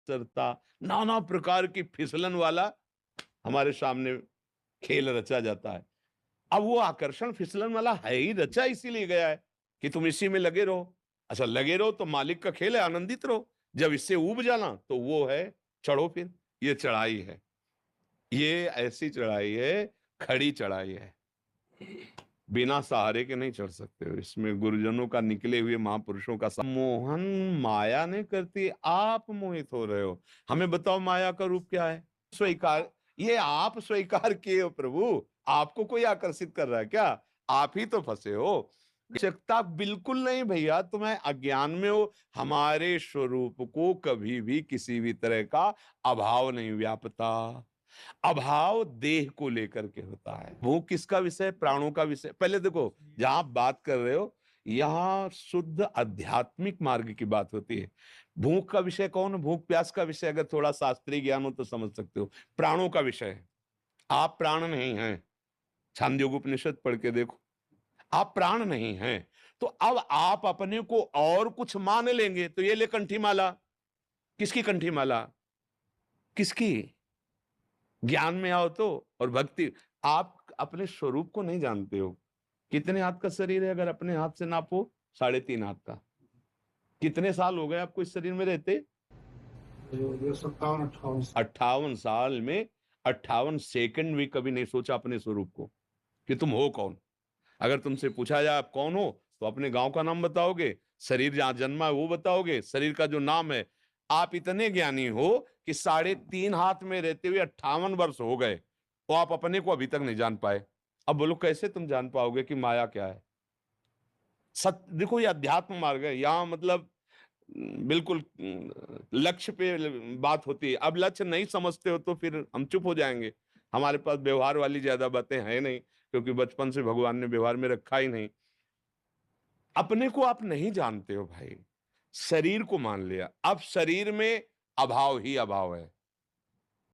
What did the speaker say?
सरता, नाना प्रकार की फिसलन वाला हमारे सामने खेल रचा जाता है। अब वो आकर्षण फिसलन वाला है ही रचा इसीलिए गया है कि तुम इसी में लगे रहो। अच्छा लगे रहो तो मालिक का खेल है, आनंदित रहो। जब इससे ऊब जाना तो वो है चढ़ो फिर। ये चढ़ाई है, ये ऐसी चढ़ाई है, खड़ी चढ़ाई है, बिना सहारे के नहीं चढ़ सकते हो। इसमें गुरुजनों का, निकले हुए महापुरुषों का मोहन माया नहीं करती, आप मोहित हो रहे हो। हमें बताओ माया का रूप क्या है? स्वीकार, ये आप स्वीकार किए हो प्रभु। आपको कोई आकर्षित कर रहा है क्या? आप ही तो फंसे हो। आवश्यकता बिल्कुल नहीं भैया, तुम्हें अज्ञान में हो। हमारे स्वरूप को कभी भी किसी भी तरह का अभाव नहीं व्यापता। अभाव देह को लेकर के होता है। भूख किसका विषय? प्राणों का विषय। पहले देखो, जहां आप बात कर रहे हो यहां शुद्ध आध्यात्मिक मार्ग की बात होती है। भूख का विषय कौन? भूख प्यास का विषय अगर थोड़ा शास्त्रीय ज्ञान हो तो समझ सकते हो। प्राणों का विषय है। आप प्राण नहीं हैं। छांदोग्य उपनिषद पढ़ के देखो, आप प्राण नहीं हैं। तो अब आप अपने को और कुछ मान लेंगे तो ये ले कंठी माला। किसकी कंठी माला? किसकी? ज्ञान में आओ तो। और भक्ति, आप अपने स्वरूप को नहीं जानते हो। कितने हाथ का शरीर है? अगर अपने हाथ से नापो, 3.5 हाथ का। कितने साल हो गए आपको इस शरीर में रहते? 58 साल में 58 सेकंड भी कभी नहीं सोचा अपने स्वरूप को कि तुम हो कौन। अगर तुमसे पूछा जाए आप कौन हो, तो अपने गांव का नाम बताओगे, शरीर जहां जन्मा है वो बताओगे, शरीर का जो नाम है। आप इतने ज्ञानी हो कि 3.5 हाथ में रहते हुए 58 वर्ष हो गए, तो आप अपने को अभी तक नहीं जान पाए। अब बोलो कैसे तुम जान पाओगे कि माया क्या है? सत्य देखो, ये अध्यात्म मार्ग है। यहाँ मतलब बिल्कुल लक्ष्य पे बात होती है। अब लक्ष्य नहीं समझते हो तो फिर हम चुप हो जाएंगे। हमारे पास व्यवहार वाली ज्यादा बातें हैं नहीं, क्योंकि बचपन से भगवान ने व्यवहार में रखा ही नहीं। अपने को आप नहीं जानते हो भाई, शरीर को मान लिया। अब शरीर में अभाव ही अभाव है।